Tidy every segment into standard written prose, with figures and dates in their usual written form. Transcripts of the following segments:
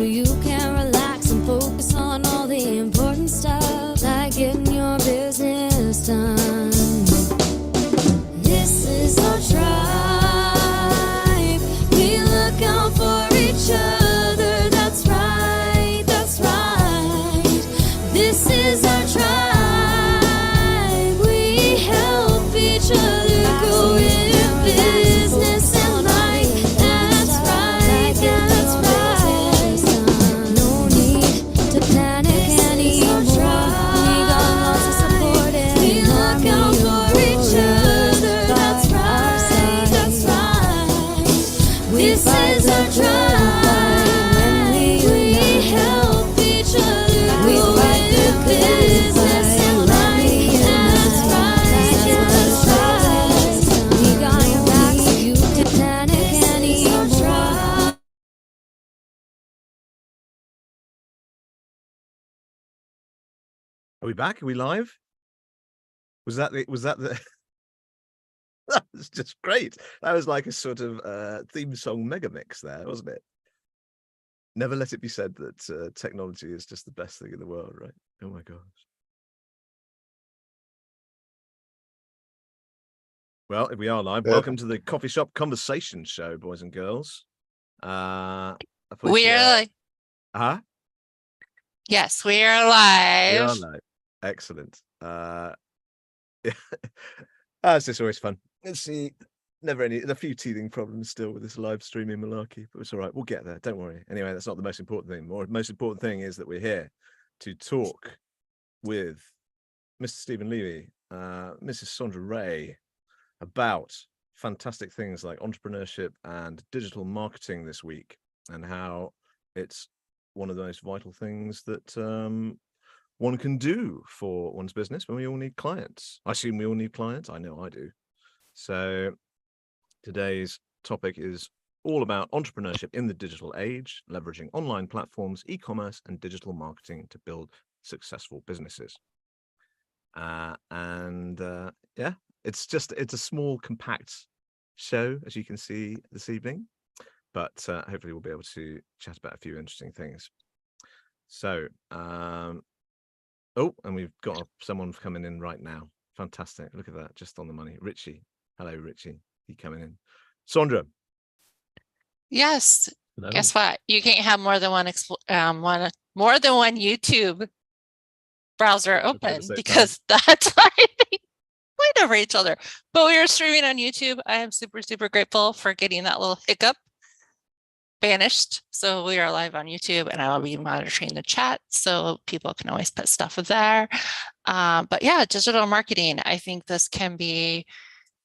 so you can relax and focus on all the important stuff, like getting your business done. This is our tribe. We look out for each other. That's right, that's right. This is our tribe. We help each other grow in business and life. That's right, that's right. No need to panic anymore. We got lots of support and we look out for each other. That's right, that's right. This is our tribe. We help each other grow in business and life. That's right, that's right. We got your back so you can panic anymore. Are we back? Are we live? Was that the that was just great. That was like a sort of theme song mega mix there, wasn't it? Never let it be said that technology is just the best thing in the world, right? Oh my gosh. Well, if we are live, welcome to the Coffee Shop Conversation Show, boys and girls. We are yes, we are live. We are live. Excellent. It's just always fun. Let's see. A few teething problems still with this live streaming malarkey, but it's all right. We'll get there. Don't worry. Anyway, that's not the most important thing. The most important thing is that we're here to talk with Mr. Stephen Levy, Mrs. Sondra Ray, about fantastic things like entrepreneurship and digital marketing this week, and how it's one of the most vital things that one can do for one's business when we all need clients. I assume we all need clients. I know I do. So today's topic is all about entrepreneurship in the digital age, leveraging online platforms, e-commerce, and digital marketing to build successful businesses. Yeah, it's a small, compact show, as you can see this evening, but hopefully we'll be able to chat about a few interesting things. So, oh, and we've got someone coming in right now. Fantastic. Look at that. Just on the money. Ritchie. Hello, Ritchie. He coming in. Sondra. Yes. Hello. Guess what? You can't have more than one YouTube browser open, because that's why they fight over each other. But we are streaming on YouTube. I am super, super grateful for getting that little hiccup banished. So we are live on YouTube, and I will be monitoring the chat so people can always put stuff there. But yeah, digital marketing. I think this can be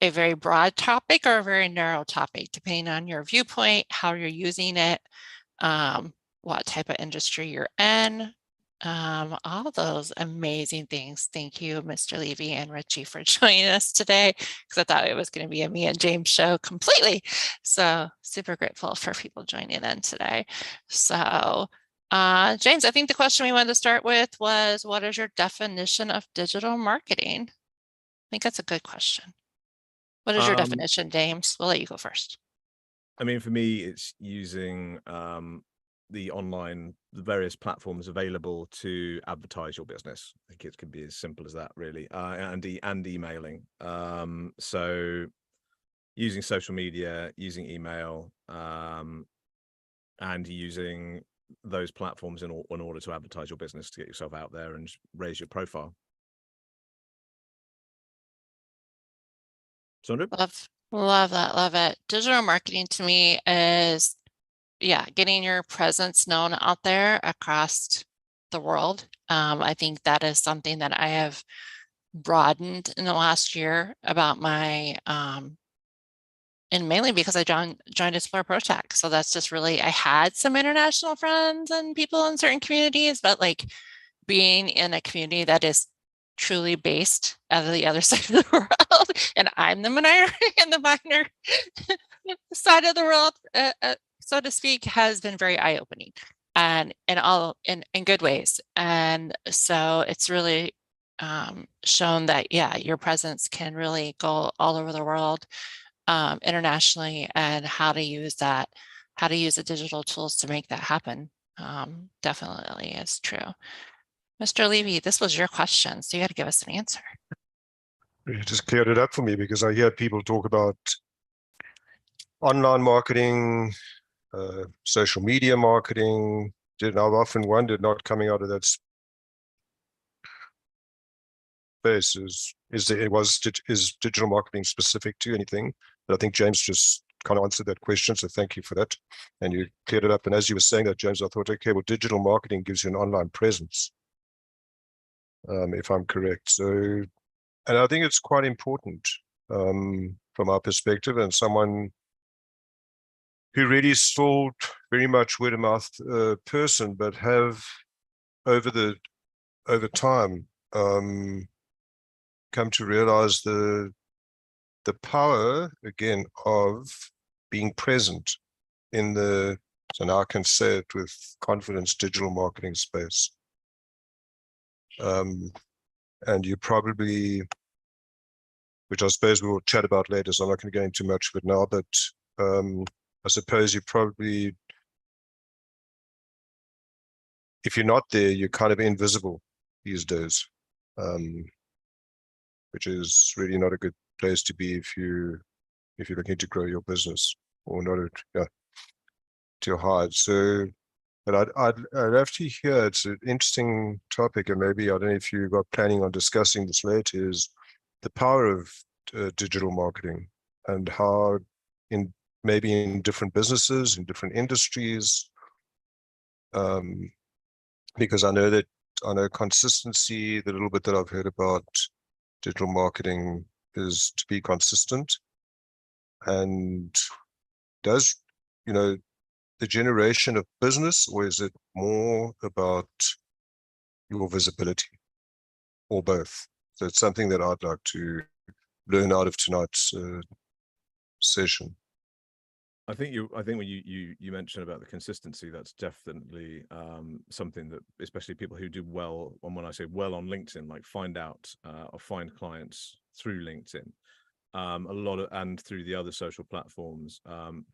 a very broad topic or a very narrow topic, depending on your viewpoint, how you're using it, what type of industry you're in, all those amazing things. Thank you, Mr. Levy and Ritchie, for joining us today, because I thought it was going to be a me and James show completely. So super grateful for people joining in today. So James, I think the question we wanted to start with was, what is your definition of digital marketing? I think that's a good question. What is your definition, James? We'll let you go first. I mean, for me, it's using the various platforms available to advertise your business. I think it can be as simple as that, really, and emailing. So using social media, using email, and using those platforms in order to advertise your business, to get yourself out there and raise your profile. Sondra? Love that. Love it. Digital marketing to me is, yeah, getting your presence known out there across the world. I think that is something that I have broadened in the last year about my, and mainly because I joined Explore ProTech. So that's just really, I had some international friends and people in certain communities, but like being in a community that is truly based out of the other side of the world, and I'm the minority and the minor side of the world, so to speak, has been very eye-opening, and in good ways. And so it's really shown that, yeah, your presence can really go all over the world, internationally, and how to use the digital tools to make that happen. Definitely is true. Mr. Levy, this was your question, so you got to give us an answer. You just cleared it up for me, because I hear people talk about online marketing, social media marketing. I've often wondered, not coming out of that space, is digital marketing specific to anything? But I think James just kind of answered that question, so thank you for that. And you cleared it up. And as you were saying that, James, I thought, okay, well, digital marketing gives you an online presence, if I'm correct. So, and I think it's quite important from our perspective, and someone who really is still very much word of mouth person, but have over time come to realize the power, again, of being present in the, so now I can say it with confidence, digital marketing space. And you probably, which I suppose we will chat about later, so I'm not going to go into much of it now, but I suppose you probably, if you're not there, you're kind of invisible these days, which is really not a good place to be if you're looking to grow your business, or not to hide. So, but I'd love to hear. It's an interesting topic, and maybe, I don't know if you got planning on discussing this later, is the power of digital marketing, and how maybe in different businesses, in different industries, because I know consistency, the little bit that I've heard about digital marketing is to be consistent. And does, the generation of business, or is it more about your visibility, or both? So it's something that I'd like to learn out of tonight's session. I think when you mentioned about the consistency, that's definitely something that, especially people who do well, and when I say well on LinkedIn, like find out or find clients through LinkedIn, and through the other social platforms,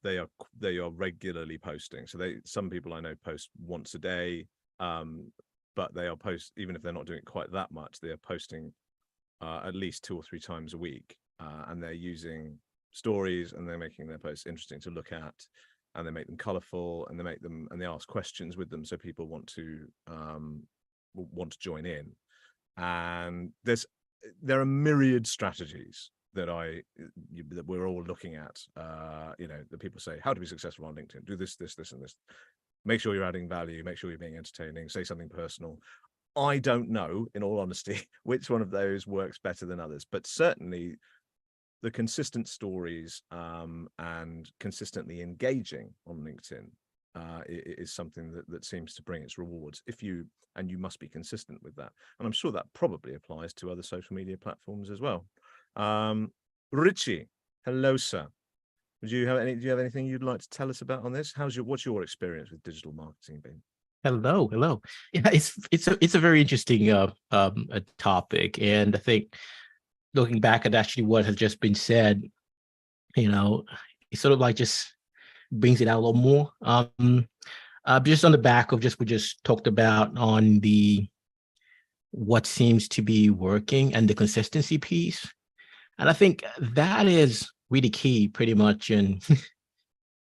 they are regularly posting. So some people I know post once a day, but they are even if they're not doing it quite that much, they are posting at least 2 or 3 times a week, and they're using stories, and they're making their posts interesting to look at, and they make them colorful, and they ask questions with them, so people want to join in. And there are myriad strategies that we're all looking at, that people say, how to be successful on LinkedIn, do this, this, this, and this, make sure you're adding value, make sure you're being entertaining, say something personal. I don't know, in all honesty, which one of those works better than others, but certainly the consistent stories and consistently engaging on LinkedIn is something that seems to bring its rewards, you must be consistent with that. And I'm sure that probably applies to other social media platforms as well. Ritchie, hello, sir. Do you have anything you'd like to tell us about on this? What's your experience with digital marketing been? Hello. Yeah, it's a very interesting topic, and I think, looking back at actually what has just been said, it sort of like just brings it out a little more. Just on the back of we just talked about on what seems to be working and the consistency piece. And I think that is really key pretty much in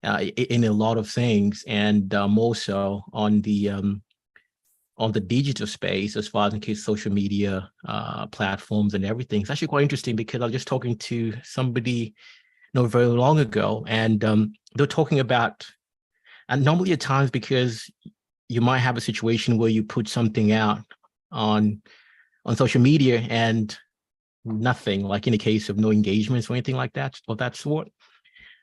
a lot of things, and more so on the digital space, as far as in case social media platforms and everything. It's actually quite interesting, because I was just talking to somebody not very long ago, and they're talking about, and normally at times, because you might have a situation where you put something out on social media and nothing, like in the case of no engagements or anything like that, of that sort.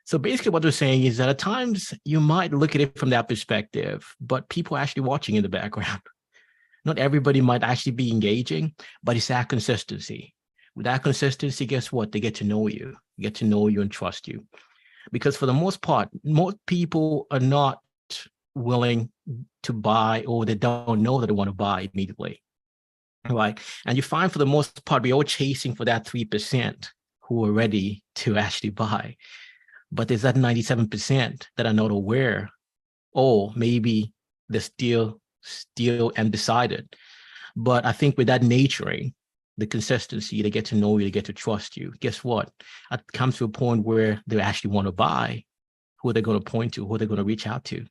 So basically what they're saying is that at times you might look at it from that perspective, but people are actually watching in the background. Not everybody might actually be engaging, but it's that consistency. With that consistency, guess what? They get to know you, and trust you. Because for the most part, most people are not willing to buy, or they don't know that they want to buy immediately, right? And you find for the most part, we're all chasing for that 3% who are ready to actually buy. But there's that 97% that are not aware, or maybe they're still undecided. But I think with that nurturing, the consistency, they get to know you, they get to trust you. Guess what? It comes to a point where they actually want to buy. Who are they going to point to? Who are they going to reach out to?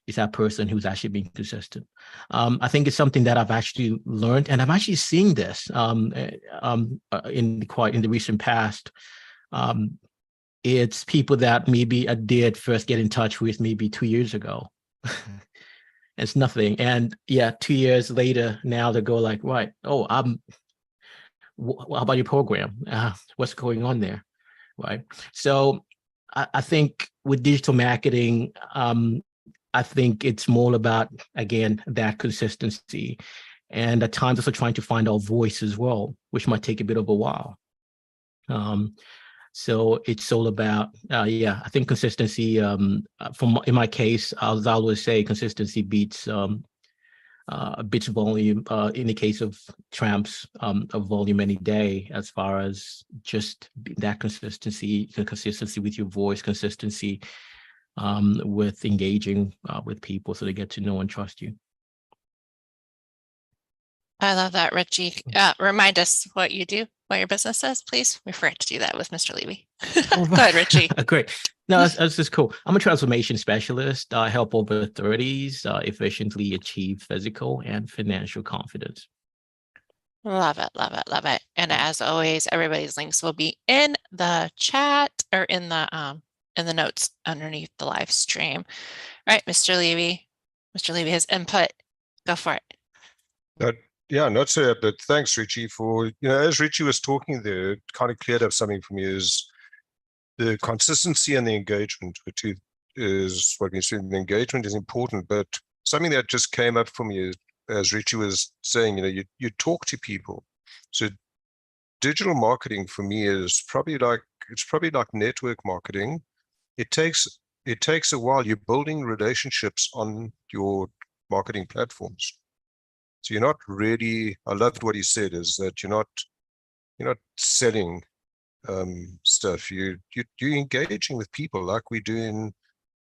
Is that person who's actually being consistent. I think it's something that I've actually learned, and I'm actually seeing this in the recent past. It's people that maybe I did first get in touch with maybe 2 years ago. It's nothing, and yeah, 2 years later, now they go like, right, oh, how about your program? What's going on there, right? So I think with digital marketing, I think it's more about, again, that consistency, and at times also trying to find our voice as well, which might take a bit of a while. So it's all about, I think consistency. In my case, I'll always say consistency beats volume. In the case of tramps, of volume any day, as far as just that consistency with your voice, consistency with engaging with people so they get to know and trust you. I love that, Ritchie. Remind us what you do, what your business is, please. We forgot to do that with Mr. Levy. Oh, Go ahead, Ritchie. Great. No, that's just cool. I'm a transformation specialist. I help over 30s efficiently achieve physical and financial confidence. Love it, love it, love it. And as always, everybody's links will be in the chat or in the notes underneath the live stream. All right, Mr. Levy. Mr. Levy has input. Go for it. Yeah, not so, but thanks, Ritchie, for, as Ritchie was talking there, it kind of cleared up something for me, is the consistency and the engagement, which is what we said. The engagement is important, but something that just came up for me, as Ritchie was saying, you talk to people. So digital marketing for me is probably like network marketing. It takes a while. You're building relationships on your marketing platforms. So you're not really, I loved what he said, is that you're not selling stuff. You're engaging with people like we do in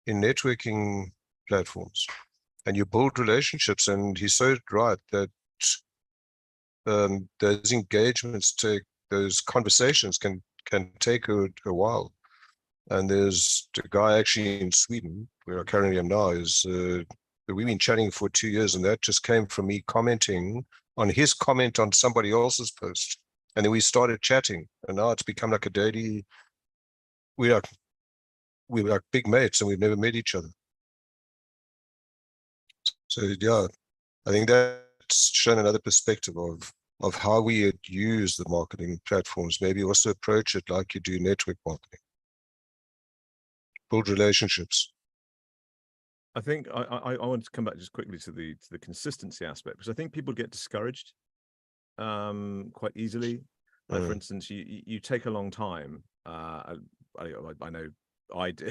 networking platforms, and you build relationships. And he's so right that those engagements those conversations can take a while. And there's a guy actually in Sweden, where I currently am now, we've been chatting for 2 years, and that just came from me commenting on his comment on somebody else's post. And then we started chatting, and now it's become like a daily, we're like big mates, and we've never met each other. So yeah, I think that's shown another perspective of how we use the marketing platforms. Maybe also approach it like you do network marketing. Build relationships. I think I want to come back just quickly to the consistency aspect, because I think people get discouraged quite easily. Like, for instance, you take a long time. I know I do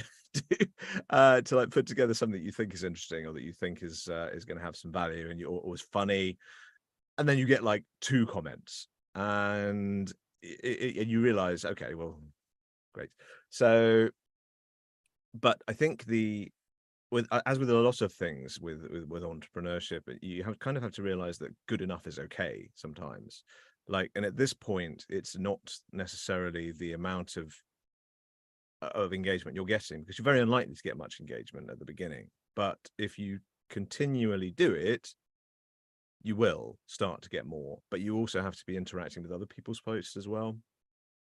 to like put together something that you think is interesting, or that you think is going to have some value, and or was funny, and then you get like 2 comments, and you realize, okay, well, great. So, but I think as with a lot of things with entrepreneurship, you kind of have to realize that good enough is okay sometimes. Like, and at this point, it's not necessarily the amount of engagement you're getting, because you're very unlikely to get much engagement at the beginning. But if you continually do it, you will start to get more. But you also have to be interacting with other people's posts as well.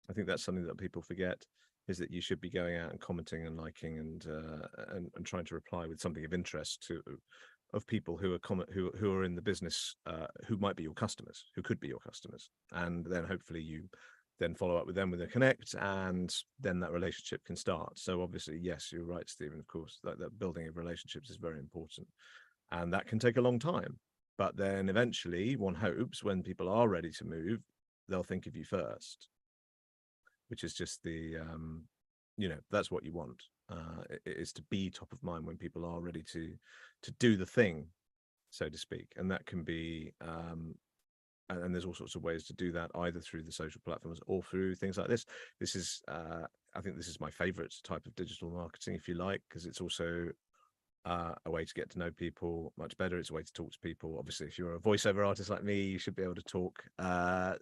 I think that's something that people forget, is that you should be going out and commenting and liking and trying to reply with something of interest of people who are in the business, who might be your customers, who could be your customers, and then hopefully you then follow up with them with a connect, and then that relationship can start. So obviously, yes, you're right, Stephen. Of course, that building of relationships is very important, and that can take a long time. But then eventually, one hopes, when people are ready to move, they'll think of you first, which is just the that's what you want, is to be top of mind when people are ready to do the thing, so to speak. And that can be and there's all sorts of ways to do that, either through the social platforms or through things like this. This is I think this is my favorite type of digital marketing, if you like, because it's also a way to get to know people much better. It's a way to talk to people. Obviously, if you're a voiceover artist like me, you should be able to talk.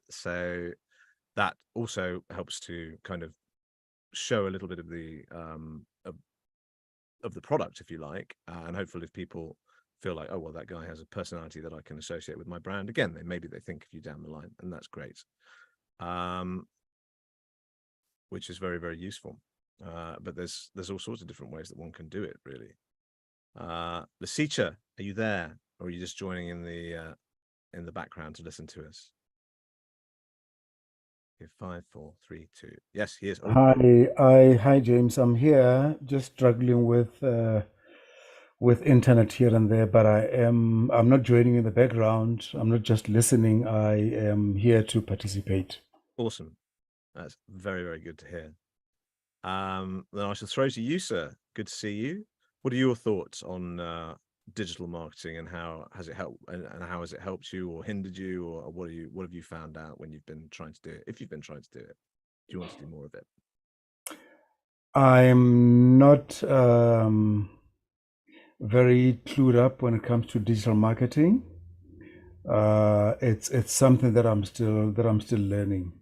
So that also helps to kind of show a little bit of the of the product, if you like, and hopefully if people feel like, oh well, that guy has a personality that I can associate with my brand, again, maybe they think of you down the line, and that's great, which is very, very useful. But there's all sorts of different ways that one can do it, really. Lesetja, are you there, or are you just joining in the background to listen to us? 5, 4, 3, 2. Yes, he is. Oh. Hi, James. I'm here, just struggling with internet here and there, but I'm not joining in the background. I'm not just listening. I am here to participate. Awesome. That's very, very good to hear. Then I shall throw to you, sir. Good to see you. What are your thoughts on digital marketing, and how has it helped, and how has it helped you or hindered you, or what have you found out when you've been trying to do it? If you've been trying to do it, do you want to do more of it? I'm not very clued up when it comes to digital marketing. It's something that I'm still learning.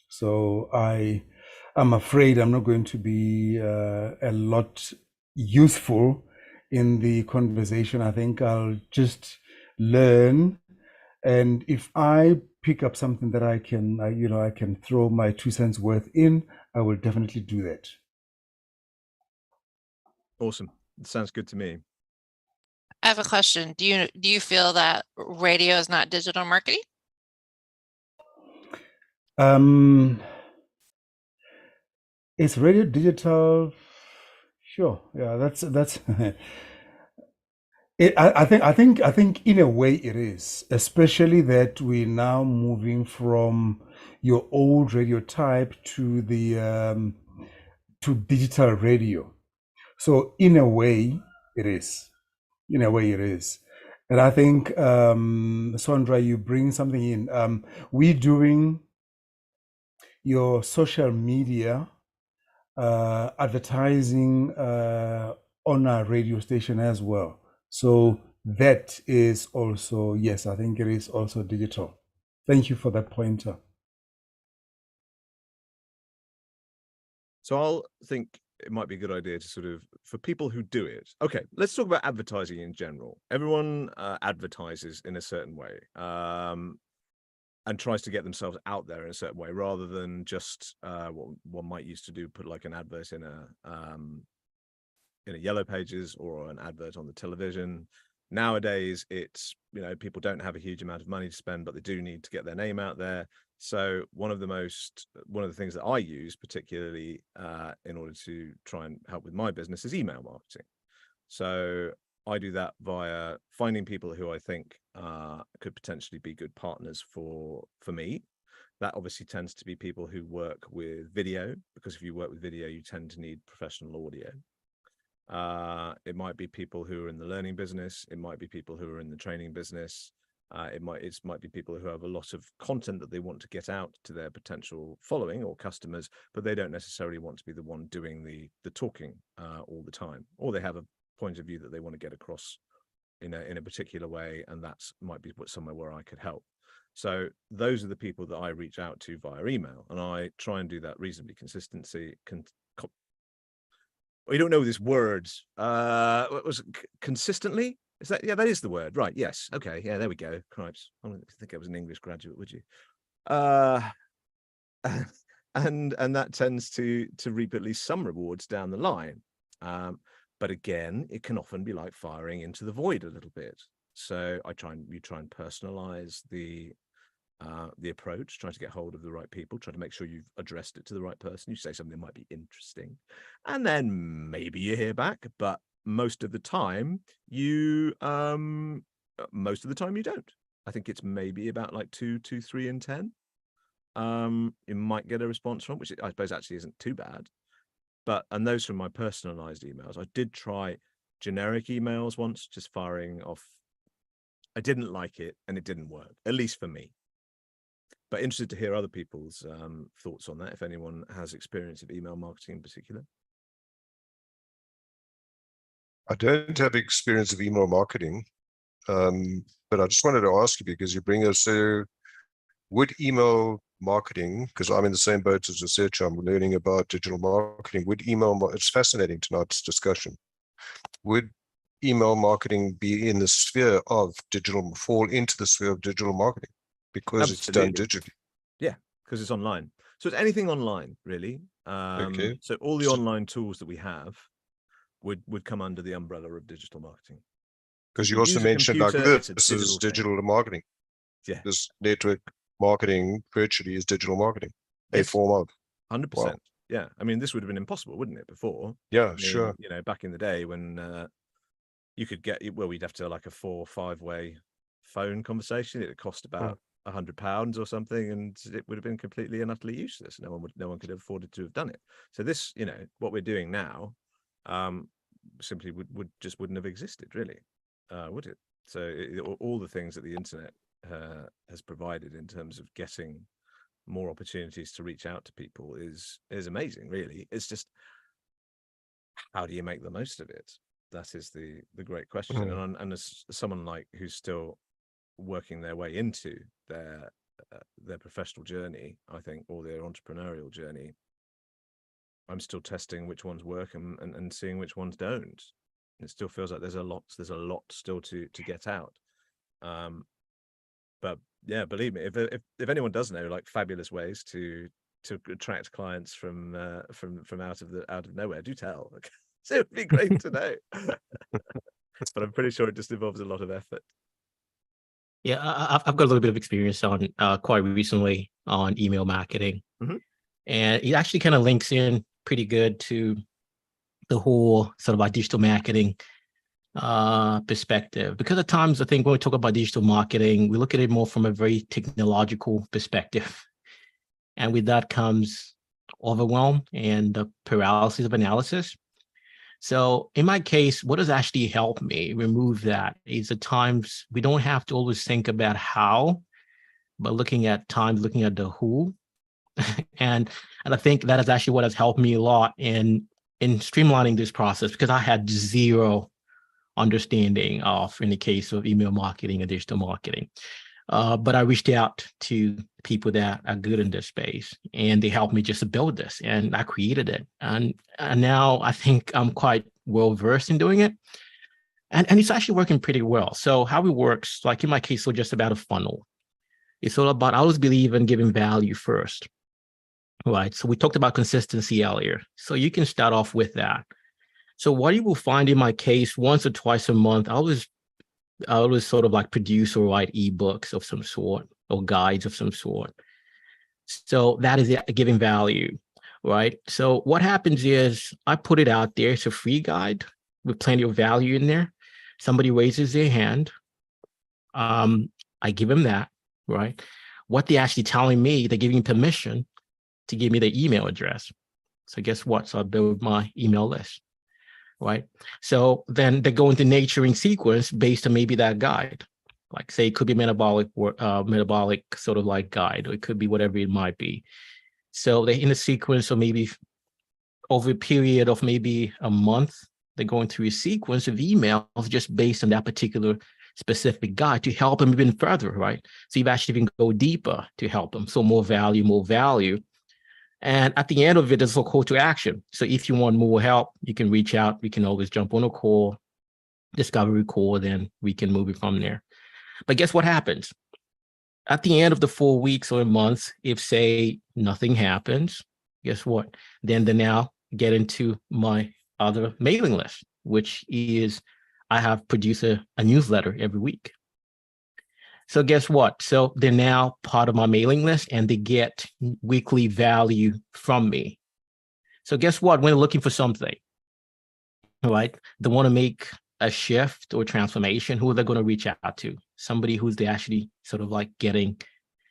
So I'm afraid I'm not going to be a lot useful in the conversation. I think I'll just learn, and if I pick up something that I can throw my 2 cents worth in, I will definitely do that. Awesome. It sounds good to me. I have a question. Do you feel that radio is not digital marketing? Is radio digital? Sure. Yeah, that's I think in a way it is, especially that we're now moving from your old radio type to the to digital radio. So in a way it is. In a way it is. And I think Sondra, you bring something in. We're doing your social media advertising on our radio station as well. So that is also, yes, I think it is also digital. Thank you for that pointer. So I'll think it might be a good idea to sort of, for people who do it. Okay, let's talk about advertising in general. Everyone advertises in a certain way, and tries to get themselves out there in a certain way, rather than just what one might used to do, put like an advert in a yellow pages or an advert on the television. Nowadays, it's, people don't have a huge amount of money to spend, but they do need to get their name out there. So one of the things that I use particularly in order to try and help with my business is email marketing. So I do that via finding people who I think could potentially be good partners for me. That obviously tends to be people who work with video, because if you work with video, you tend to need professional audio. It might be people who are in the learning business. It might be people who are in the training business. It might be people who have a lot of content that they want to get out to their potential following or customers, but they don't necessarily want to be the one doing the talking all the time, or they have a point of view that they want to get across in a particular way, and that's might be somewhere where I could help. So those are the people that I reach out to via email, and I try and do that reasonably we don't know this word. What was it? Consistently? Is that? Yeah, that is the word, right? Yes. Okay. Yeah, there we go. Cripes. I don't think I was an English graduate, would you? And that tends to reap at least some rewards down the line. But again, it can often be like firing into the void a little bit. So you try and personalize the approach, trying to get hold of the right people, trying to make sure you've addressed it to the right person. You say something that might be interesting, and then maybe you hear back, but most of the time you don't. I think it's maybe about like 2, 3 in 10. You might get a response from, which I suppose actually isn't too bad. And those from my personalized emails. I did try generic emails once, just firing off. I didn't like it, and it didn't work, at least for me. But interested to hear other people's thoughts on that, if anyone has experience of email marketing in particular. I don't have experience of email marketing, but I just wanted to ask you, because you bring us, would email marketing, because I'm in the same boat as Lesetja, I'm learning about digital marketing, it's fascinating tonight's discussion. Would email marketing be in the sphere of fall into the sphere of digital marketing because it's done digitally? Yeah, because it's online. So it's anything online, really. Okay. So all the online tools that we have would come under the umbrella of digital marketing. Because you also mentioned like this is digital marketing. Yeah. This network marketing virtually is digital marketing, a form of. 100%. Wow. Yeah. I mean, this would have been impossible, wouldn't it, before? Yeah, I mean, sure. You know, back in the day when you could get, well, we'd have to like a 4 or 5 way phone conversation. It would cost about £100 or something, and it would have been completely and utterly useless. No one could have afforded to have done it. So this, you know, what we're doing now, simply wouldn't have existed, really, would it? So all the things that the internet has provided in terms of getting more opportunities to reach out to people is amazing, really. It's just, how do you make the most of it? That is the great question. And as someone like who's still working their way into their professional journey, I think, or their entrepreneurial journey, I'm still testing which ones work and seeing which ones don't. It still feels like there's a lot still to get out. But yeah, believe me, if anyone does know like fabulous ways to attract clients from out of nowhere, do tell. So it would be great to know. But I'm pretty sure it just involves a lot of effort. Yeah, I've got a little bit of experience on quite recently on email marketing, and it actually kind of links in pretty good to the whole sort of like digital marketing perspective. Because at times, I think when we talk about digital marketing, we look at it more from a very technological perspective, and with that comes overwhelm and the paralysis of analysis. So in my case, what has actually helped me remove that is at times we don't have to always think about how, but looking at the who. and I think that is actually what has helped me a lot in streamlining this process, because I had zero understanding of, in the case of email marketing and digital marketing. But I reached out to people that are good in this space, and they helped me just to build this, and I created it. And now I think I'm quite well versed in doing it. And it's actually working pretty well. So how it works, like in my case, so just about a funnel. It's all about, I always believe in giving value first, right? So we talked about consistency earlier. So you can start off with that. So what you will find in my case, once or twice a month, I always sort of like produce or write ebooks of some sort or guides of some sort. So that is giving value, right? So what happens is I put it out there. It's a free guide with plenty of value in there. Somebody raises their hand. I give them that, right? What they're actually telling me, they're giving me permission to give me their email address. So guess what? So I build my email list. Right. So then they go into nurturing sequence based on maybe that guide. Like say it could be metabolic sort of like guide, or it could be whatever it might be. So they're in a sequence, or maybe over a period of maybe a month, they're going through a sequence of emails just based on that particular specific guide to help them even further, right? So you've actually even go deeper to help them. So more value. And at the end of it, there's a call to action. So if you want more help, you can reach out. We can always jump on a call, discovery call, then we can move it from there. But guess what happens? At the end of the 4 weeks or a month, if say nothing happens, guess what? Then they now get into my other mailing list, which is I have produced a newsletter every week. So guess what? So they're now part of my mailing list, and they get weekly value from me. So guess what? When they're looking for something, right? They want to make a shift or transformation. Who are they going to reach out to? Somebody who's they actually sort of like getting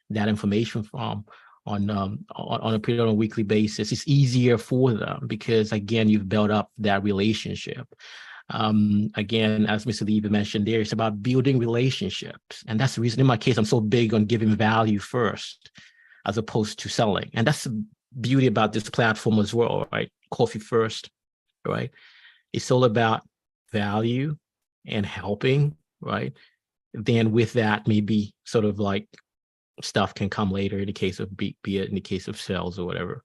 that information from on a weekly basis. It's easier for them because again, you've built up that relationship. Again, as Mr. Levy mentioned there, it's about building relationships. And that's the reason in my case, I'm so big on giving value first, as opposed to selling. And that's the beauty about this platform as well, right? Coffee first, right? It's all about value and helping, right? Then with that, maybe sort of like stuff can come later in the case of be it in the case of sales or whatever.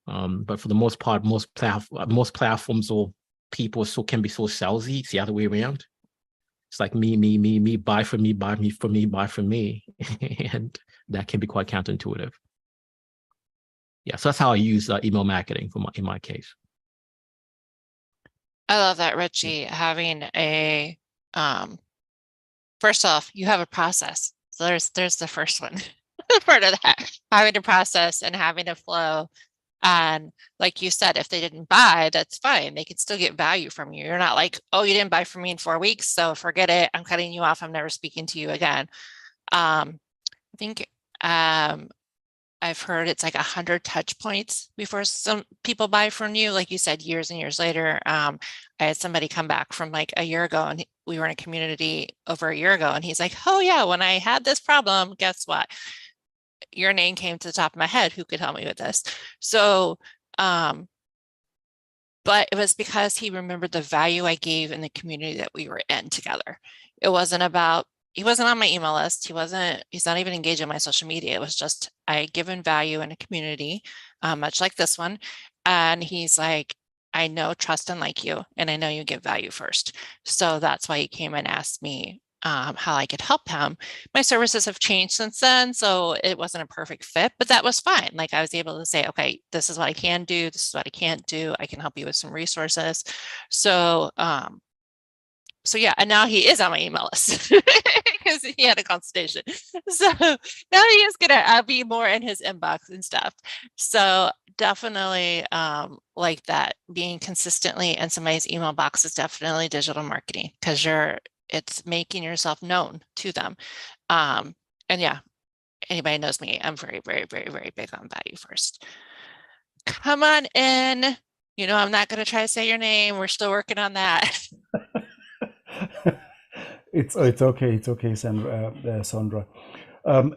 But for the most part, most platforms or people can be so salesy. It's the other way around. It's like me, buy from me, buy me for me, buy from me. And that can be quite counterintuitive. Yeah, so that's how I use email marketing in my case. I love that, Ritchie, having a first off, you have a process. So there's the first one. Part of that, having a process and having a flow. And like you said, if they didn't buy, that's fine. They could still get value from you. You're not like, oh, you didn't buy from me in 4 weeks, so forget it. I'm cutting you off. I'm never speaking to you again. I think I've heard it's like 100 touch points before some people buy from you. Like you said, years and years later, I had somebody come back from like a year ago, and we were in a community over a year ago, and he's like, oh yeah, when I had this problem, guess what? Your name came to the top of my head. Who could help me with this? So, but it was because he remembered the value I gave in the community that we were in together. It wasn't about, he wasn't on my email list. He's not even engaged in my social media. It was just, I had given value in a community, much like this one. And he's like, I know, trust, and like you, and I know you give value first. So that's why he came and asked me how I could help him. My services have changed since then, so it wasn't a perfect fit, but that was fine. Like I was able to say, okay, this is what I can do. This is what I can't do. I can help you with some resources. So, so yeah, and now he is on my email list because he had a consultation. So now he is gonna be more in his inbox and stuff. So definitely like that, being consistently in somebody's email box is definitely digital marketing, because it's making yourself known to them. And yeah, anybody knows me, I'm very, very, very, very big on value first. Come on in. You know, I'm not going to try to say your name. We're still working on that. It's okay, Sondra.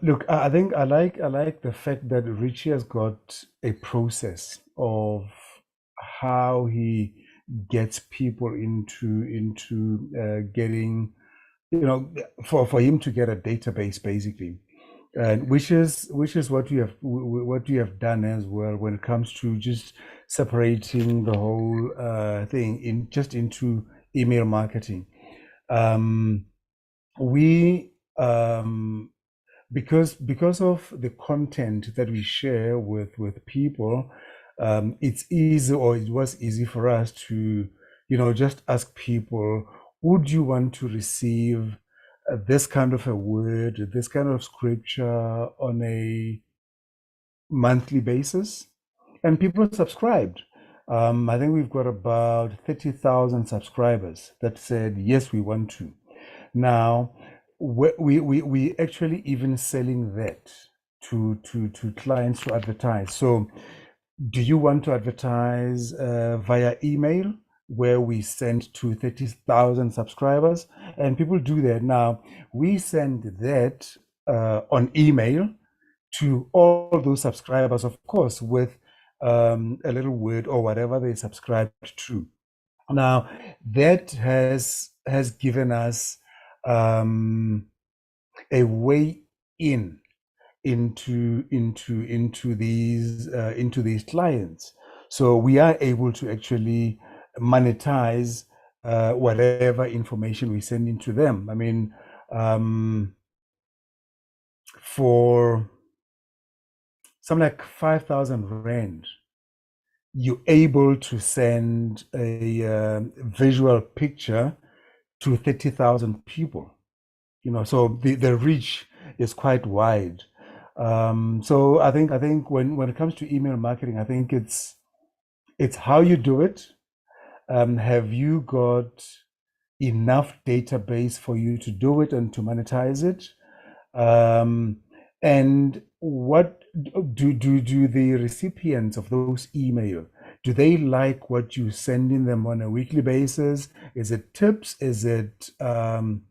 Look, I think I like the fact that Ritchie has got a process of how he gets people into getting, for him to get a database basically, and which is what you have done as well when it comes to just separating the whole thing into email marketing. Because of the content that we share with people, it's easy, or it was easy for us to, just ask people, would you want to receive this kind of a word, this kind of scripture on a monthly basis? And people subscribed. I think we've got about 30,000 subscribers that said, yes, we want to. Now, we actually even selling that to clients to advertise. So do you want to advertise via email, where we send to 30,000 subscribers? And people do that. Now, we send that on email to all those subscribers, of course, with a little word or whatever they subscribed to. Now, that has given us a way into these clients. So we are able to actually monetize whatever information we send into them. I mean, for something like 5,000 rand, you're able to send a visual picture to 30,000 people. So the reach is quite wide. So I think when it comes to email marketing, I think it's how you do it. Have you got enough database for you to do it and to monetize it? And what do the recipients of those email, do they like what you sending them on a weekly basis? Is it tips? Is it the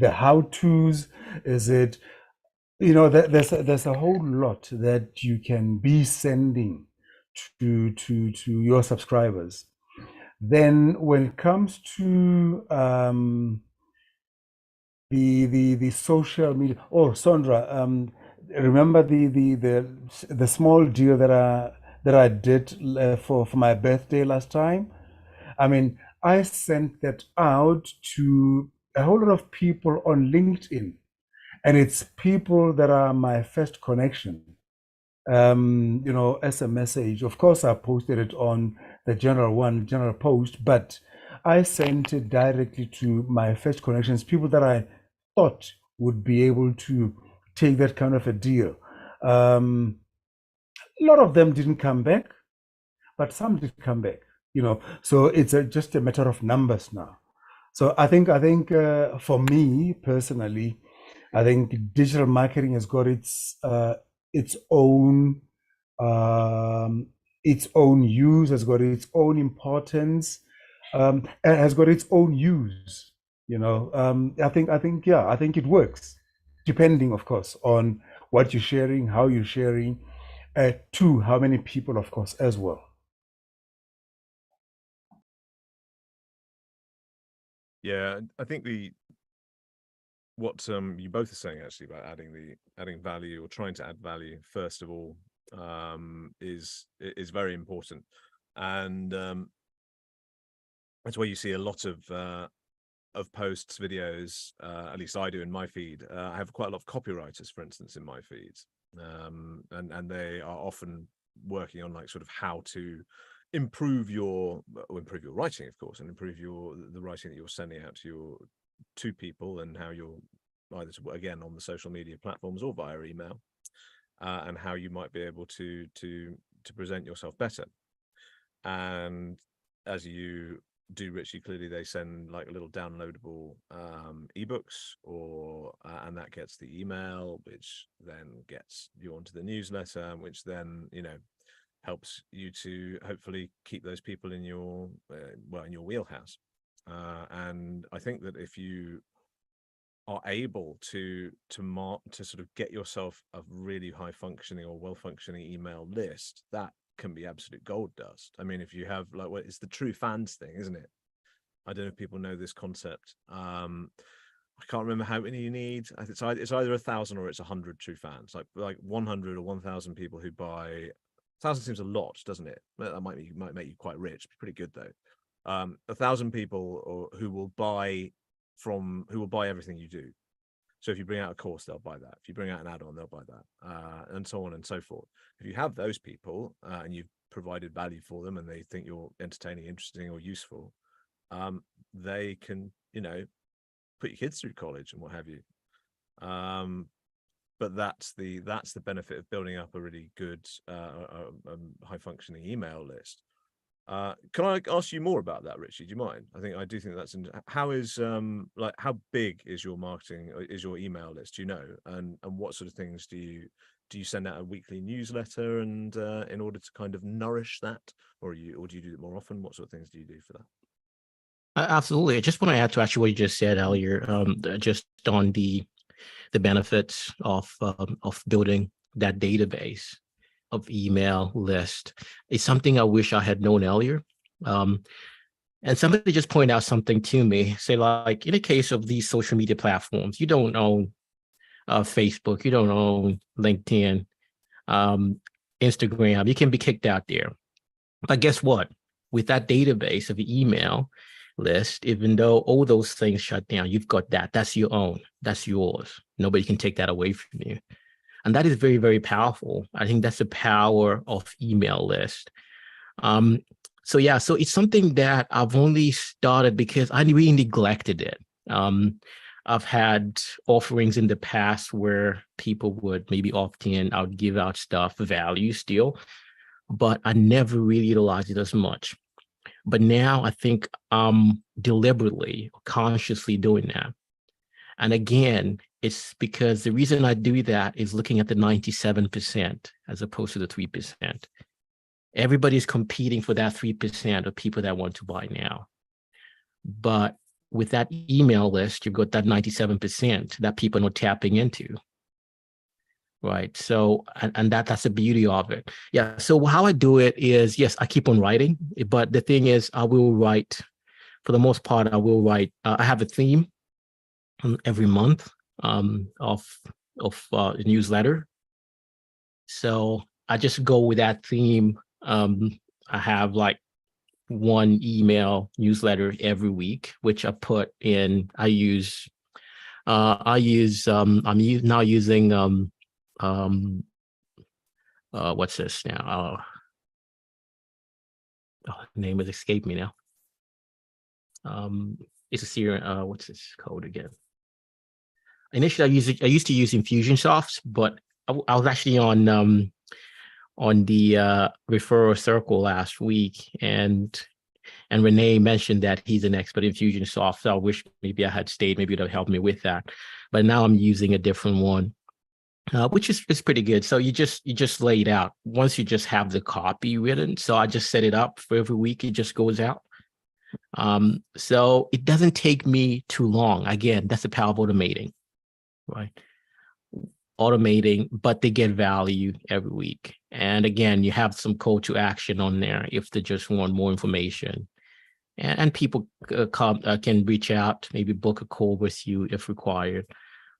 how-tos? Is it, there's a whole lot that you can be sending to your subscribers. Then when it comes to the social media, oh Sondra, remember the small deal that I did for my birthday last time? I mean, I sent that out to a whole lot of people on LinkedIn, and it's people that are my first connection. You know, as a message. Of course, I posted it on the general post, but I sent it directly to my first connections, people that I thought would be able to take that kind of a deal. A lot of them didn't come back, but some did come back, you know, so it's just a matter of numbers now. So I think for me personally, I think digital marketing has got its own use, has got its own importance, and has got its own use. You know, I think it works, depending, of course, on what you're sharing, how you're sharing, to how many people, of course, as well. Yeah, I think what you both are saying actually about adding value or trying to add value first of all is very important, and that's where you see a lot of posts, videos. At least I do in my feed. I have quite a lot of copywriters, for instance, in my feeds, and they are often working on like sort of how to improve your writing, of course, and improve the writing that you're sending out to people, and how you're either again on the social media platforms or via email, and how you might be able to present yourself better. And as you do, Ritchie, clearly they send like a little downloadable ebooks, or and that gets the email, which then gets you onto the newsletter, which then, you know, helps you to hopefully keep those people in your in your wheelhouse. And I think that if you are able to sort of get yourself a really high functioning or well functioning email list, that can be absolute gold dust. I mean, if you have like, well, it's the true fans thing, isn't it? I don't know if people know this concept. I can't remember how many you need. It's either 1,000 or it's 100 true fans. Like 100 or 1,000 people who buy. 1,000 seems a lot, doesn't it? That might make you quite rich. Pretty good though. 1,000 people who will buy everything you do. So if you bring out a course, they'll buy that. If you bring out an add-on, they'll buy that, and so on and so forth. If you have those people and you've provided value for them, and they think you're entertaining, interesting, or useful, they can, you know, put your kids through college and what have you. But that's the benefit of building up a really good high functioning email list. Can I ask you more about that, Ritchie? Do you mind? I do think that's how is like, how big is your email list, do you know, and what sort of things do you send out a weekly newsletter, and in order to kind of nourish that, or do you do it more often? What sort of things do you do for that? Absolutely. I just want to add to actually what you just said earlier, just on the benefits of building that database of email list. Is something I wish I had known earlier. And somebody just pointed out something to me, say like, in the case of these social media platforms, you don't own Facebook, you don't own LinkedIn, Instagram, you can be kicked out there. But guess what? With that database of email list, even though all those things shut down, you've got that. That's your own. That's yours. Nobody can take that away from you. And that is very, very powerful. I think that's the power of email list. So yeah, so it's something that I've only started because I really neglected it. I've had offerings in the past where people would maybe opt in, I would give out stuff, value still, but I never really utilized it as much. But now I think I'm deliberately, consciously doing that. And again, it's because the reason I do that is looking at the 97% as opposed to the 3%. Everybody's competing for that 3% of people that want to buy now. But with that email list, you've got that 97% that people are not tapping into. right? So, and that's the beauty of it. Yeah. So how I do it is, yes, I keep on writing, but the thing is, I will write, for the most part, I will write, I have a theme every month of a newsletter. So I just go with that theme. I have like one email newsletter every week, which I put in. I'm now using what's this now? The name has escaped me now. It's a Syrian. What's this code again? Initially, I used to use Infusionsoft, but I was actually on the referral circle last week, and Renee mentioned that he's an expert in Infusionsoft. So I wish maybe I had stayed. Maybe it would have helped me with that. But now I'm using a different one, which is pretty good. So you just lay it out. Once you just have the copy written, so I just set it up for every week. It just goes out. So it doesn't take me too long. Again, that's the power of automating, right? Automating, but they get value every week. And again, you have some call to action on there if they just want more information. And people can reach out, maybe book a call with you if required.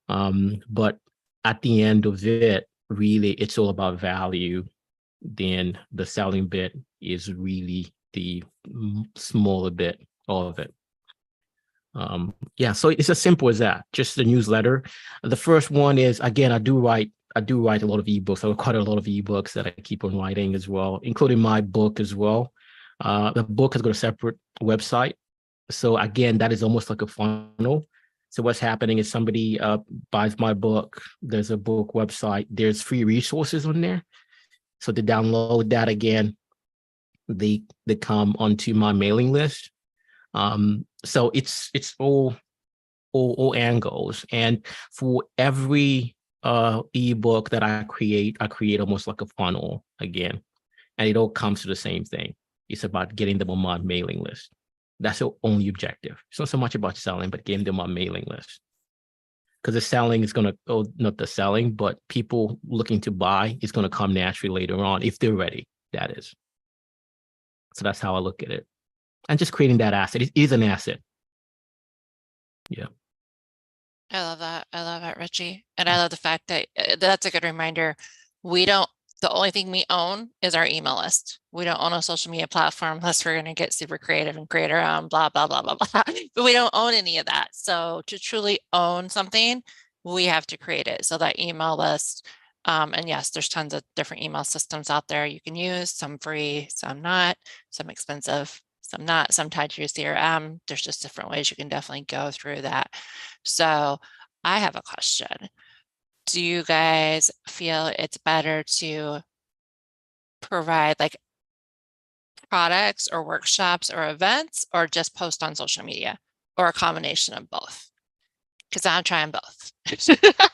But at the end of it, really, it's all about value. Then the selling bit is really the smaller bit of it. Yeah, so it's as simple as that. Just the newsletter. The first one is, again, I do write a lot of ebooks. I quite a lot of ebooks that I keep on writing as well, including my book as well. The book has got a separate website. So again, that is almost like a funnel. So what's happening is somebody buys my book. There's a book website. There's free resources on there. So to download that, again, they come onto my mailing list. So it's all angles. And for every ebook that I create almost like a funnel again, and it all comes to the same thing. It's about getting them on my mailing list. That's the only objective. It's not so much about selling, but getting them on mailing list. Because the selling is going to, not the selling, but people looking to buy is going to come naturally later on if they're ready, that is. So that's how I look at it. And just creating that asset. It is an asset. Yeah. I love that. I love it, Ritchie. And I love the fact that that's a good reminder. The only thing we own is our email list. We don't own a social media platform unless we're going to get super creative and create our own blah, blah, blah, blah, blah. But we don't own any of that. So to truly own something, we have to create it. So that email list, and yes, there's tons of different email systems out there you can use, some free, some not, some expensive, some not, some tied to your CRM. There's just different ways you can definitely go through that. So I have a question. Do you guys feel it's better to provide like products or workshops or events, or just post on social media, or a combination of both? Because I'm trying both.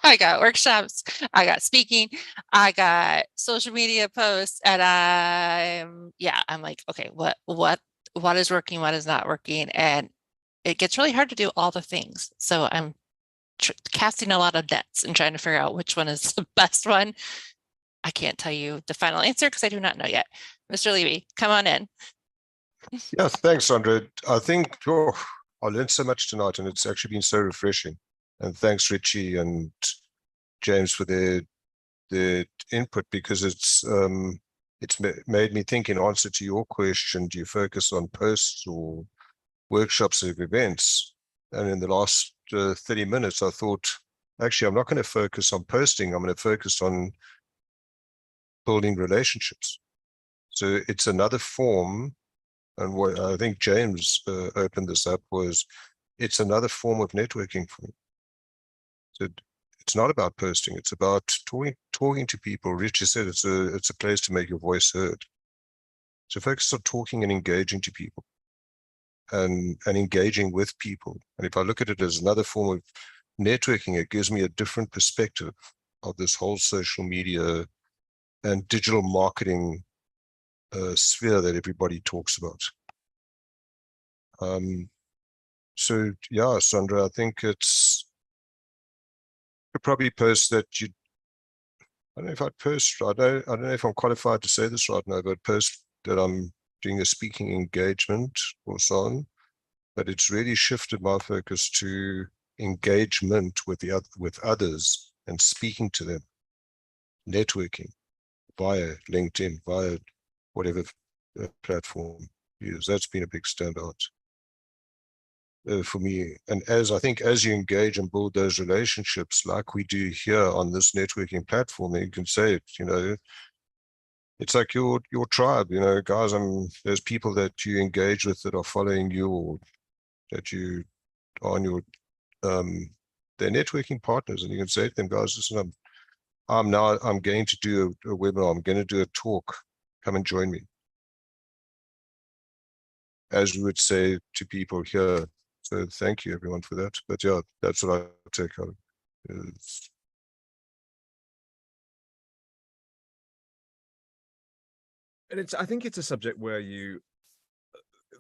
I got workshops, I got speaking, I got social media posts, and I'm like, okay, what is working, what is not working? And it gets really hard to do all the things. So I'm casting a lot of nets and trying to figure out which one is the best one. I can't tell you the final answer because I do not know yet. Mr. Levy, come on in. Yeah, thanks, Sondra. I think I learned so much tonight, and it's actually been so refreshing. And thanks, Ritchie and James, for their input, because it's made me think. In answer to your question, do you focus on posts or workshops or events? And in the last 30 minutes, I thought, actually, I'm not going to focus on posting. I'm going to focus on building relationships. So it's another form. And what I think James opened this up was, it's another form of networking for me. So it's not about posting. It's about talking to people. Richie said it's a place to make your voice heard. So focus on talking and engaging to people, and engaging with people. And if I look at it as another form of networking, it gives me a different perspective of this whole social media and digital marketing sphere that everybody talks about. So yeah, Sondra, I think you probably post that don't know if I'd post, I don't know if I'm qualified to say this right now, but post that I'm doing a speaking engagement or so on, but it's really shifted my focus to engagement with with others and speaking to them, networking via LinkedIn, via whatever platform you use. That's been a big standout for me. And as I think, as you engage and build those relationships like we do here on this networking platform, you can say it, you know, it's like your tribe, you know, guys, there's people that you engage with that are following you, or that you are on your they're networking partners, and you can say to them, guys, listen, I'm going to do a webinar, I'm going to do a talk, come and join me, as we would say to people here. So thank you everyone for that. But yeah, that's what I take out. And I think it's a subject where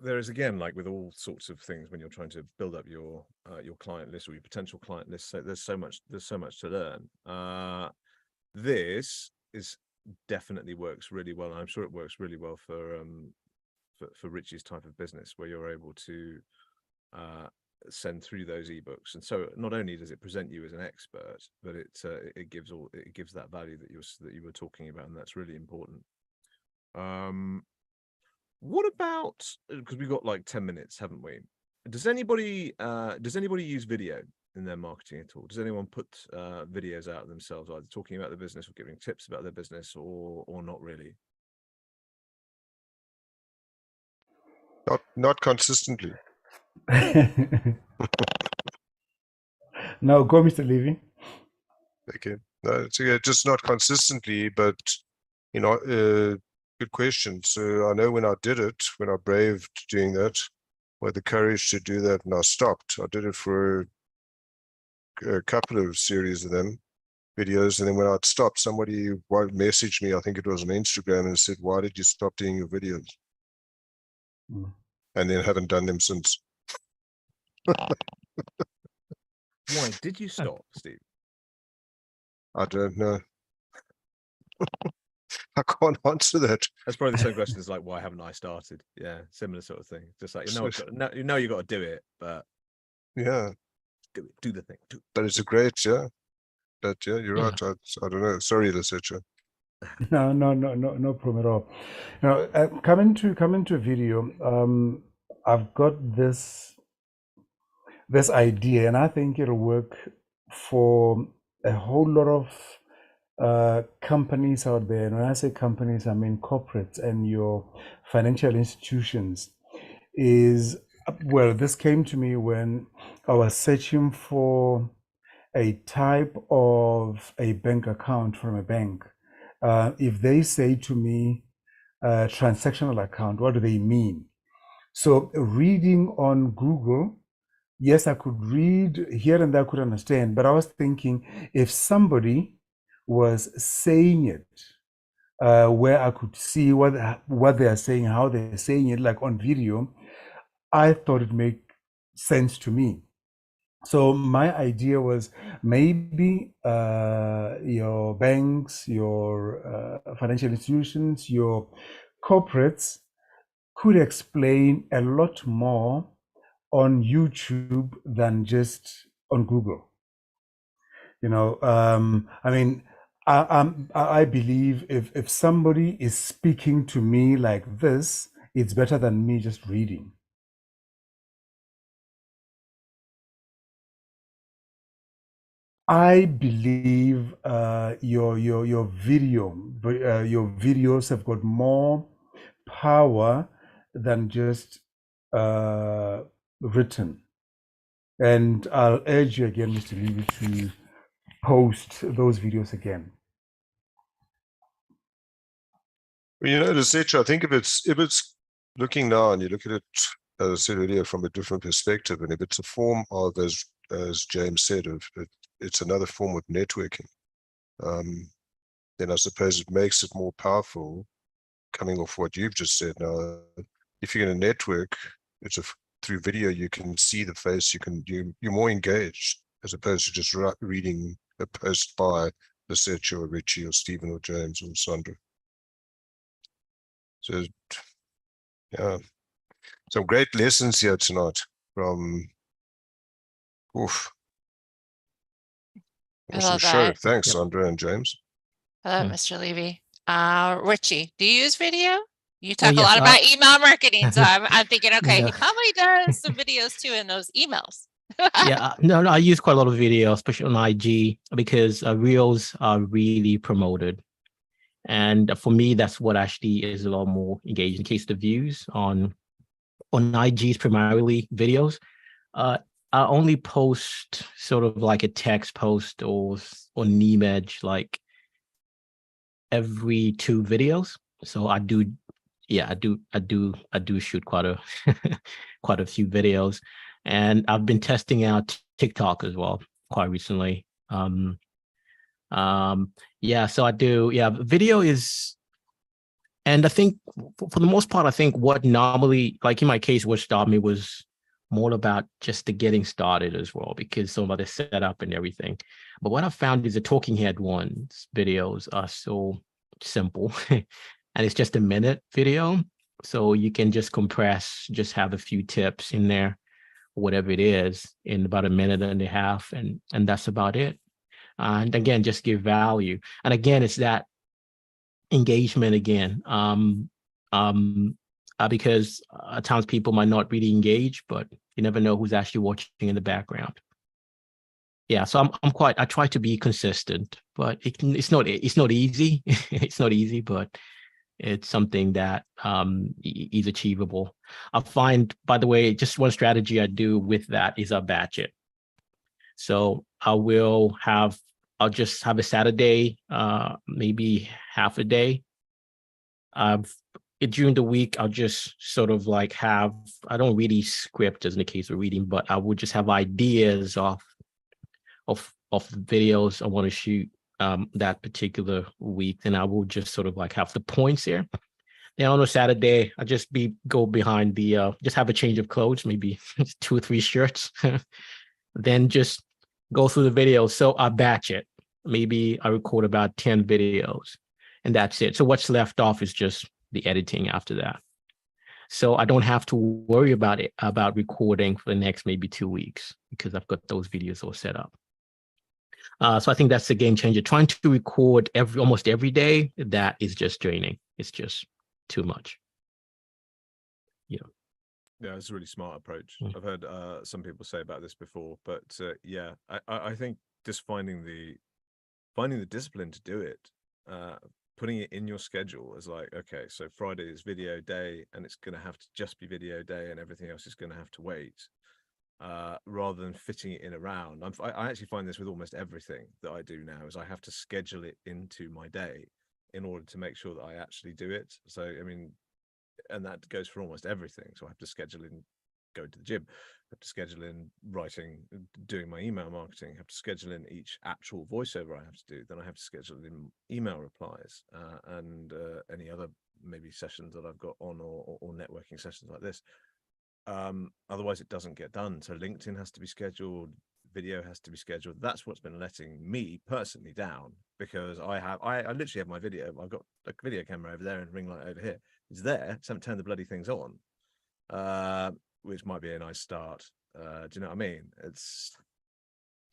there is, again, like with all sorts of things, when you're trying to build up your client list or your potential client list, so there's so much to learn. This is definitely works really well, and I'm sure it works really well for Ritchie's type of business, where you're able to send through those ebooks, and so not only does it present you as an expert, but it gives that value that you were talking about, and that's really important. What about, because we've got like 10 minutes, haven't we? Does anybody use video in their marketing at all? Does anyone put videos out of themselves, either talking about the business or giving tips about their business, or not really? Not consistently. No, go, Mr. Levy. Okay, no, so just not consistently, but you know, good question. So I know when I did it, when I braved doing that, with the courage to do that, and I stopped. I did it for a couple of series of them videos, and then when I'd stopped, somebody messaged me, I think it was on Instagram, and said, "Why did you stop doing your videos?" And then haven't done them since. Why did you stop, Steve? I don't know. I can't answer that. That's probably the same question as like, why haven't I started? Yeah, similar sort of thing. Just like, you know you got to do it, but yeah, do the thing. But it's a great, yeah. But yeah, you're right. I don't know. Sorry, Lesetja. No problem at all. Now, coming to video, I've got this idea, and I think it'll work for a whole lot of companies out there. And when I say companies, I mean corporates and your financial institutions. This came to me when I was searching for a type of a bank account from a bank. If they say to me transactional account, what do they mean? So reading on Google, yes, I could read here and there, I could understand, but I was thinking, if somebody was saying it where I could see what they are saying, how they're saying it, like on video, I thought it made sense to me. So my idea was maybe your banks, your financial institutions, your corporates could explain a lot more on YouTube than just on Google. You know, I mean, I believe if somebody is speaking to me like this, it's better than me just reading. I believe your videos have got more power than just written. And I'll urge you again, Mr. Levy, to post those videos again. Well, you know, Lesetja, I think if it's looking now and you look at it, as I said earlier, from a different perspective, and if it's a form of, as James said, it's another form of networking, then I suppose it makes it more powerful, coming off what you've just said. Now, if you're going to network, through video, you can see the face, you're more engaged, as opposed to just reading a post by Lesetja or Ritchie or Stephen or James or Sondra. So, yeah, some great lessons here tonight from, oof, I awesome love show. that. Thanks, Yep. Sondra and James. I love Yeah. Mr. Levy. Ritchie, do you use video? You Oh, talk a yes, lot about email marketing, so I'm thinking, okay, No. he probably does some videos too in those emails. Yeah, no, I use quite a lot of video, especially on IG, because reels are really promoted. And for me, that's what actually is a lot more engaging. In case the views on IG's primarily videos, I only post sort of like a text post or an image like every 2 videos. So I do, yeah, I do shoot quite a quite a few videos, and I've been testing out TikTok as well quite recently. Yeah, so I do. Yeah, video is, and I think for the most part, I think what normally, like in my case, what stopped me was more about just the getting started as well, because some of the setup and everything. But what I found is the talking head ones videos are so simple, and it's just a minute video, so you can just compress, just have a few tips in there, whatever it is, in about a minute and a half, and that's about it. And again, just give value. And again, it's that engagement again. Because at times people might not really engage, but you never know who's actually watching in the background. Yeah, so I try to be consistent, but it's not easy. It's not easy, but it's something that is achievable. I find, by the way, just one strategy I do with that is I batch it. So I'll just have a Saturday, maybe half a day. During the week, I'll just sort of like I don't really script as in the case of reading, but I would just have ideas of videos I want to shoot that particular week. And I will just sort of like have the points here. Then on a Saturday, I just go behind just have a change of clothes, maybe 2 or 3 shirts, then just go through the video. So I batch it. Maybe I record about 10 videos and that's it. So what's left off is just the editing after that. So I don't have to worry about recording for the next maybe 2 weeks because I've got those videos all set up. So I think that's a game changer. Trying to record almost every day, that is just draining. It's just too much. Yeah. Yeah, it's a really smart approach. Mm. I've heard some people say about this before, but yeah, I think just finding the discipline to do it, putting it in your schedule as like, okay, so Friday is video day, and it's going to have to just be video day, and everything else is going to have to wait, rather than fitting it in around. I actually find this with almost everything that I do now, is I have to schedule it into my day in order to make sure that I actually do it. So I mean, and that goes for almost everything. So I have to schedule in going to the gym, I have to schedule in writing, doing my email marketing, I have to schedule in each actual voiceover I have to do, then I have to schedule in email replies, and any other maybe sessions that I've got on, or networking sessions like this. Otherwise it doesn't get done. So LinkedIn has to be scheduled, video has to be scheduled. That's what's been letting me personally down, because I literally have my video, I've got a video camera over there and a ring light over here. It's there, just haven't turned the bloody things on, which might be a nice start. Do you know what I mean? It's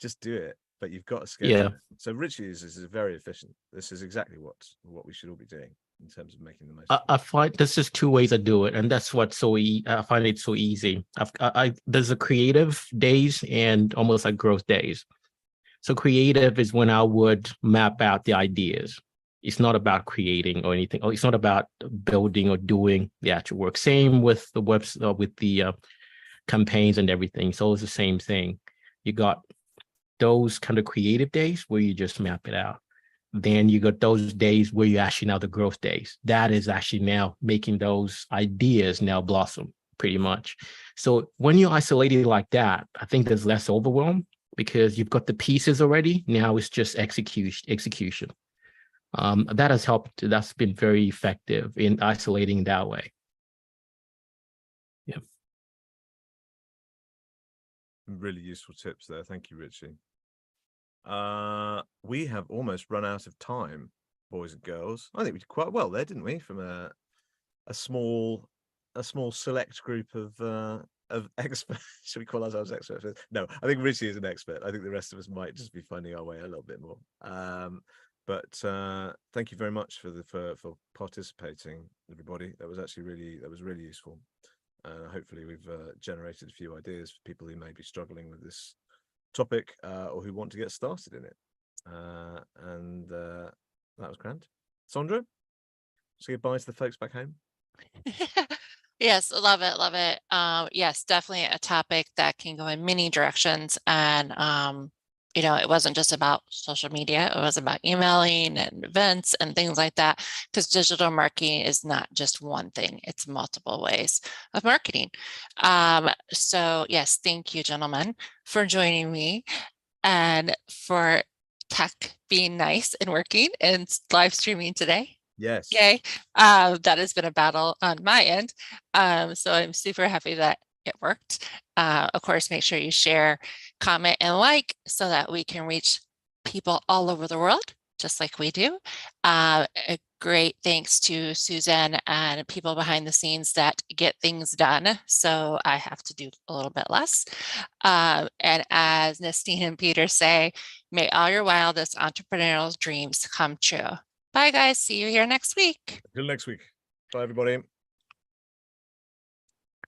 just do it, but you've got to schedule. Yeah. So Ritchie is very efficient. This is exactly what we should all be doing in terms of making the most. I find there's just 2 ways I do it, and that's what's I find it so easy. There's a creative days and almost like growth days. So creative is when I would map out the ideas. It's not about creating or anything. It's not about building or doing the actual work. Same with the website, with the campaigns and everything. So it's the same thing. You got those kind of creative days where you just map it out. Then you got those days where you actually now the growth days. That is actually now making those ideas now blossom pretty much. So when you're isolated like that, I think there's less overwhelm because you've got the pieces already. Now it's just execution. That has helped. That's been very effective in isolating that way. Yeah. Really useful tips there. Thank you, Ritchie. We have almost run out of time, boys and girls. I think we did quite well there, didn't we? From a small select group of experts. Should we call ourselves experts? No, I think Ritchie is an expert. I think the rest of us might just be finding our way a little bit more. But thank you very much for participating, everybody. That was actually really useful. Hopefully we've generated a few ideas for people who may be struggling with this topic or who want to get started in it. And that was grand. Sondra, say goodbye to the folks back home. Yes, love it, love it. Yes, definitely a topic that can go in many directions. And you know, it wasn't just about social media, it was about emailing and events and things like that, because digital marketing is not just one thing, it's multiple ways of marketing. So yes, thank you, gentlemen, for joining me and for tech being nice and working and live streaming today. Yes. Yay. That has been a battle on my end. So I'm super happy that it worked. Of course, make sure you share, comment, and like so that we can reach people all over the world, just like we do. A great thanks to Suzanne and people behind the scenes that get things done. So I have to do a little bit less. And as Nestine and Peter say, may all your wildest entrepreneurial dreams come true. Bye, guys. See you here next week. Until next week. Bye, everybody.